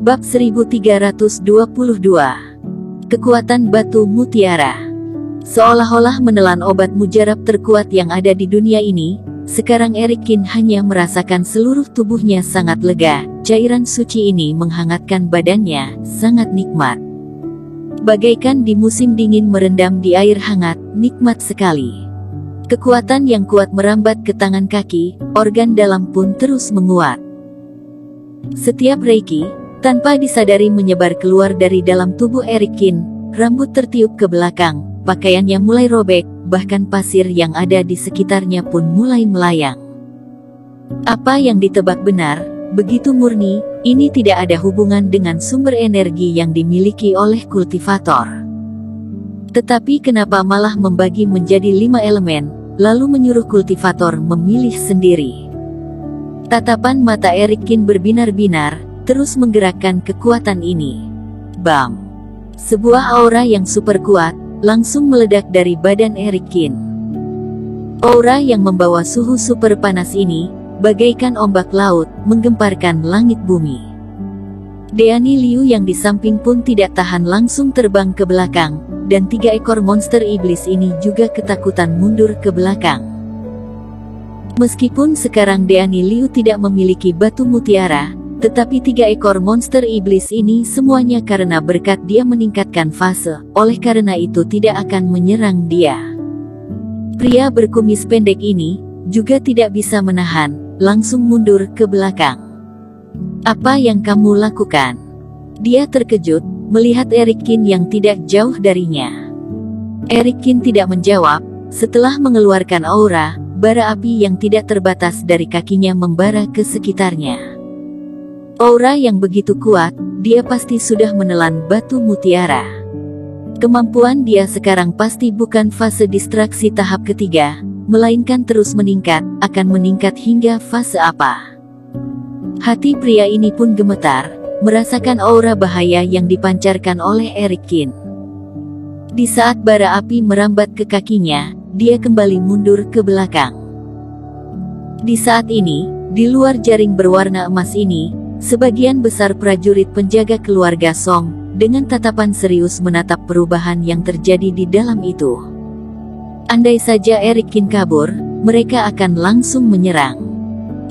Bab 1322. Kekuatan batu mutiara. Seolah-olah menelan obat mujarab terkuat yang ada di dunia ini, sekarang Erikin hanya merasakan seluruh tubuhnya sangat lega. Cairan suci ini menghangatkan badannya, sangat nikmat. Bagaikan di musim dingin merendam di air hangat, nikmat sekali. Kekuatan yang kuat merambat ke tangan kaki, organ dalam pun terus menguat. Setiap reiki, tanpa disadari menyebar keluar dari dalam tubuh Erikin, rambut tertiup ke belakang, pakaiannya mulai robek, bahkan pasir yang ada di sekitarnya pun mulai melayang. Apa yang ditebak benar, begitu murni, ini tidak ada hubungan dengan sumber energi yang dimiliki oleh kultivator. Tetapi kenapa malah membagi menjadi 5 elemen, lalu menyuruh kultivator memilih sendiri? Tatapan mata Erikin berbinar-binar, terus menggerakkan kekuatan ini. Bam! Sebuah aura yang super kuat, langsung meledak dari badan Erikin. Aura yang membawa suhu super panas ini, bagaikan ombak laut, menggemparkan langit bumi. Deani Liu yang di samping pun tidak tahan langsung terbang ke belakang, dan 3 ekor monster iblis ini juga ketakutan mundur ke belakang. Meskipun sekarang Deani Liu tidak memiliki batu mutiara, tetapi 3 ekor monster iblis ini semuanya karena berkat dia meningkatkan fase, oleh karena itu tidak akan menyerang dia. Pria berkumis pendek ini, juga tidak bisa menahan, langsung mundur ke belakang. Apa yang kamu lakukan? Dia terkejut, melihat Erikin yang tidak jauh darinya. Erikin tidak menjawab, setelah mengeluarkan aura, bara api yang tidak terbatas dari kakinya membara ke sekitarnya. Aura yang begitu kuat, dia pasti sudah menelan batu mutiara. Kemampuan dia sekarang pasti bukan fase distraksi tahap ketiga, melainkan terus meningkat, akan meningkat hingga fase apa? Hati pria ini pun gemetar, merasakan aura bahaya yang dipancarkan oleh Erikin. Di saat bara api merambat ke kakinya, dia kembali mundur ke belakang. Di saat ini, di luar jaring berwarna emas ini, sebagian besar prajurit penjaga keluarga Song, dengan tatapan serius menatap perubahan yang terjadi di dalam itu. Andai saja Erikin kabur, mereka akan langsung menyerang.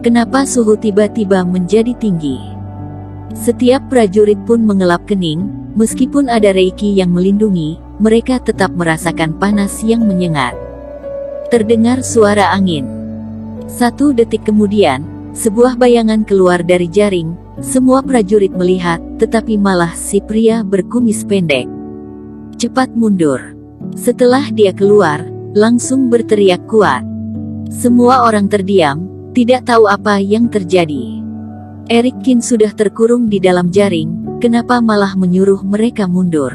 Kenapa suhu tiba-tiba menjadi tinggi? Setiap prajurit pun mengelap kening, meskipun ada reiki yang melindungi, mereka tetap merasakan panas yang menyengat. Terdengar suara angin. 1 detik kemudian, sebuah bayangan keluar dari jaring, semua prajurit melihat, tetapi malah si pria berkumis pendek. Cepat mundur. Setelah dia keluar, langsung berteriak kuat. Semua orang terdiam, tidak tahu apa yang terjadi. Erikin sudah terkurung di dalam jaring, kenapa malah menyuruh mereka mundur?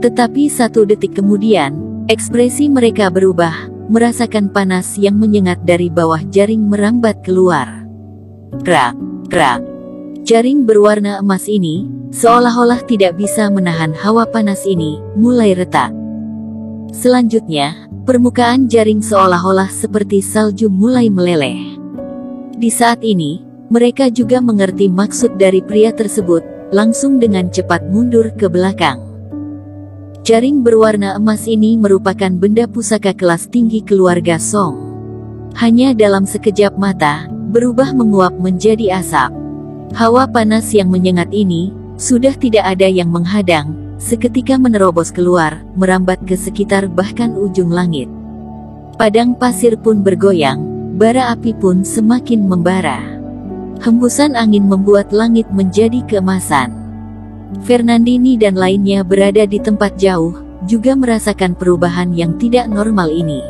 Tetapi 1 detik kemudian, ekspresi mereka berubah, merasakan panas yang menyengat dari bawah jaring merambat keluar. Krak, krak. Jaring berwarna emas ini, seolah-olah tidak bisa menahan hawa panas ini, mulai retak. Selanjutnya, permukaan jaring seolah-olah seperti salju mulai meleleh. Di saat ini, mereka juga mengerti maksud dari pria tersebut, langsung dengan cepat mundur ke belakang. Jaring berwarna emas ini merupakan benda pusaka kelas tinggi keluarga Song. Hanya dalam sekejap mata, berubah menguap menjadi asap. Hawa panas yang menyengat ini, sudah tidak ada yang menghadang, seketika menerobos keluar, merambat ke sekitar bahkan ujung langit. Padang pasir pun bergoyang, bara api pun semakin membara. Hembusan angin membuat langit menjadi keemasan. Fernandini dan lainnya berada di tempat jauh, juga merasakan perubahan yang tidak normal ini.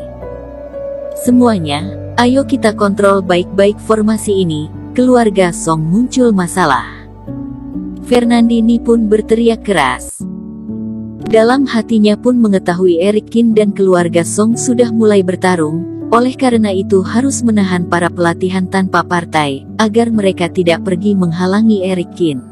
Semuanya, ayo kita kontrol baik-baik formasi ini, keluarga Song muncul masalah. Fernandini pun berteriak keras. Dalam hatinya pun mengetahui Erikin dan keluarga Song sudah mulai bertarung, oleh karena itu harus menahan para pelatihan tanpa partai, agar mereka tidak pergi menghalangi Erikin.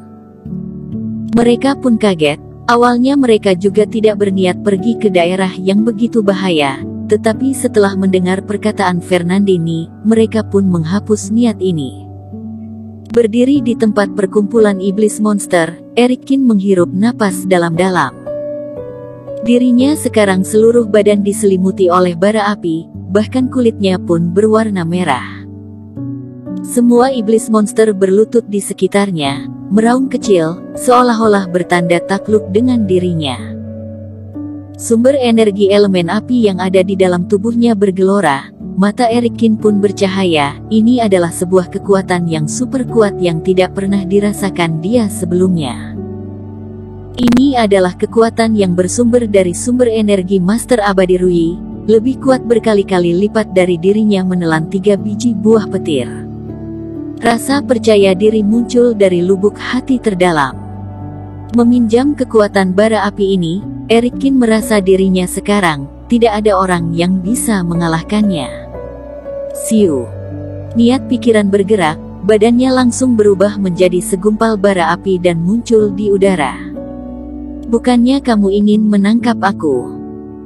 Mereka pun kaget, awalnya mereka juga tidak berniat pergi ke daerah yang begitu bahaya, tetapi setelah mendengar perkataan Fernandini, mereka pun menghapus niat ini. Berdiri di tempat perkumpulan iblis monster, Erikin menghirup napas dalam-dalam. Dirinya sekarang seluruh badan diselimuti oleh bara api, bahkan kulitnya pun berwarna merah. Semua iblis monster berlutut di sekitarnya, meraung kecil, seolah-olah bertanda takluk dengan dirinya. Sumber energi elemen api yang ada di dalam tubuhnya bergelora, mata Erikin pun bercahaya. Ini adalah sebuah kekuatan yang super kuat yang tidak pernah dirasakan dia sebelumnya. Ini adalah kekuatan yang bersumber dari sumber energi Master Abadi Rui, lebih kuat berkali-kali lipat dari dirinya menelan 3 biji buah petir. Rasa percaya diri muncul dari lubuk hati terdalam. Meminjam kekuatan bara api ini, Erikin merasa dirinya sekarang, tidak ada orang yang bisa mengalahkannya. Siu. Niat pikiran bergerak, badannya langsung berubah menjadi segumpal bara api dan muncul di udara. Bukannya kamu ingin menangkap aku?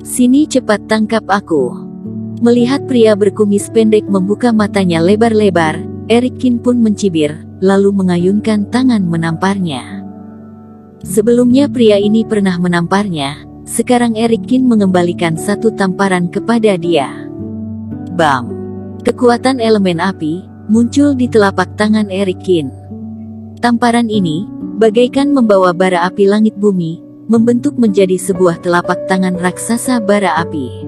Sini cepat tangkap aku. Melihat pria berkumis pendek membuka matanya lebar-lebar, Erikin pun mencibir, lalu mengayunkan tangan menamparnya. Sebelumnya pria ini pernah menamparnya, sekarang Erikin mengembalikan satu tamparan kepada dia. Bam! Kekuatan elemen api muncul di telapak tangan Erikin. Tamparan ini bagaikan membawa bara api langit bumi, membentuk menjadi sebuah telapak tangan raksasa bara api.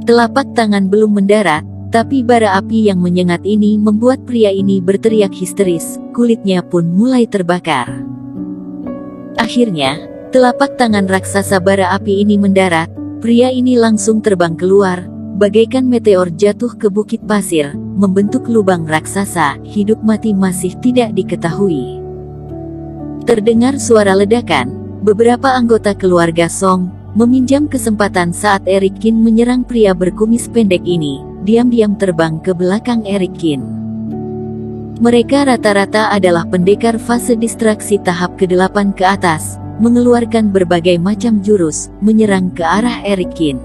Telapak tangan belum mendarat, tapi bara api yang menyengat ini membuat pria ini berteriak histeris, kulitnya pun mulai terbakar. Akhirnya, telapak tangan raksasa bara api ini mendarat, pria ini langsung terbang keluar, bagaikan meteor jatuh ke bukit pasir, membentuk lubang raksasa, hidup mati masih tidak diketahui. Terdengar suara ledakan. Beberapa anggota keluarga Song meminjam kesempatan saat Erikin menyerang pria berkumis pendek ini, diam-diam terbang ke belakang Erikin. Mereka rata-rata adalah pendekar fase distraksi tahap ke-8 ke atas, mengeluarkan berbagai macam jurus, menyerang ke arah Erikin.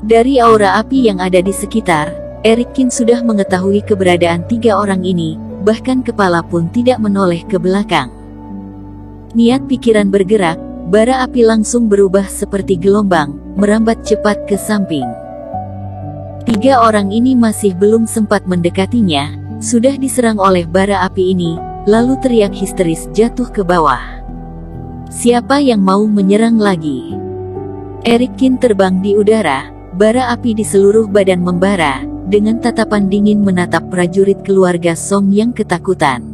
Dari aura api yang ada di sekitar, Erikin sudah mengetahui keberadaan 3 orang ini, bahkan kepala pun tidak menoleh ke belakang. Niat pikiran bergerak, bara api langsung berubah seperti gelombang, merambat cepat ke samping. 3 orang ini masih belum sempat mendekatinya, sudah diserang oleh bara api ini, lalu teriak histeris jatuh ke bawah. Siapa yang mau menyerang lagi? Erikin terbang di udara, bara api di seluruh badan membara, dengan tatapan dingin menatap prajurit keluarga Song yang ketakutan.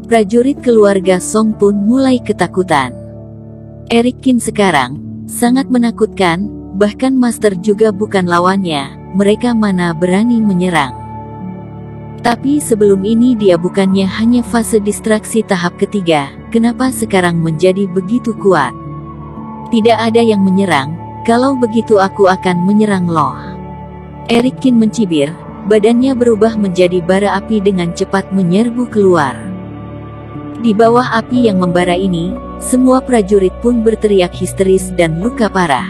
Prajurit keluarga Song pun mulai ketakutan. Erikin sekarang sangat menakutkan, bahkan Master juga bukan lawannya, mereka mana berani menyerang. Tapi sebelum ini dia bukannya hanya fase distraksi tahap ketiga, kenapa sekarang menjadi begitu kuat? Tidak ada yang menyerang, kalau begitu aku akan menyerang loh. Erikin mencibir, badannya berubah menjadi bara api dengan cepat menyerbu keluar. Di bawah api yang membara ini, semua prajurit pun berteriak histeris dan luka parah.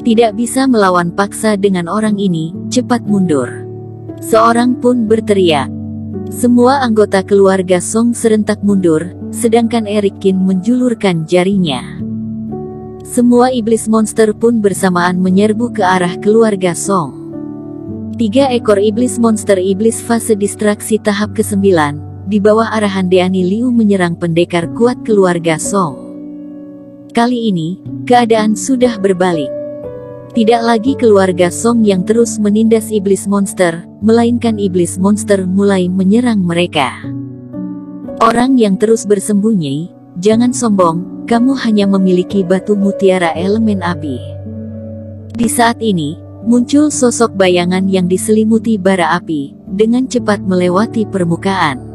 Tidak bisa melawan paksa dengan orang ini, cepat mundur. Seorang pun berteriak. Semua anggota keluarga Song serentak mundur, sedangkan Erikin menjulurkan jarinya. Semua iblis monster pun bersamaan menyerbu ke arah keluarga Song. 3 ekor iblis monster iblis fase distraksi tahap ke-9, di bawah arahan Deani Liu menyerang pendekar kuat keluarga Song. Kali ini, keadaan sudah berbalik. Tidak lagi keluarga Song yang terus menindas iblis monster, melainkan iblis monster mulai menyerang mereka. Orang yang terus bersembunyi, jangan sombong, kamu hanya memiliki batu mutiara elemen api. Di saat ini, muncul sosok bayangan yang diselimuti bara api, dengan cepat melewati permukaan.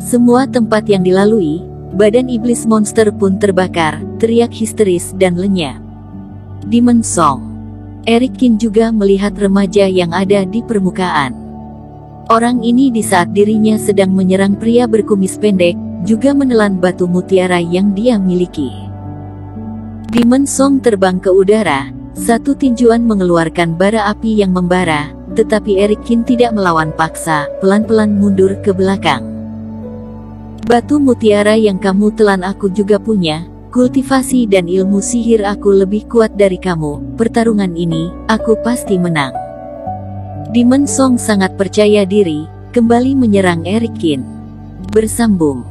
Semua tempat yang dilalui, badan iblis monster pun terbakar, teriak histeris dan lenyap. Demon Song. Erikin juga melihat remaja yang ada di permukaan. Orang ini di saat dirinya sedang menyerang pria berkumis pendek, juga menelan batu mutiara yang dia miliki. Demon Song terbang ke udara, satu tinjuan mengeluarkan bara api yang membara, tetapi Erik Kin tidak melawan paksa, pelan-pelan mundur ke belakang. Batu mutiara yang kamu telan aku juga punya, kultivasi dan ilmu sihir aku lebih kuat dari kamu, pertarungan ini, aku pasti menang. Demon Song sangat percaya diri, kembali menyerang Erik Kin. Bersambung.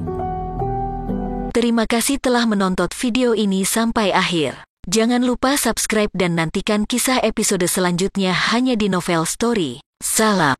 Terima kasih telah menonton video ini sampai akhir. Jangan lupa subscribe dan nantikan kisah episode selanjutnya hanya di Novel Story. Salam.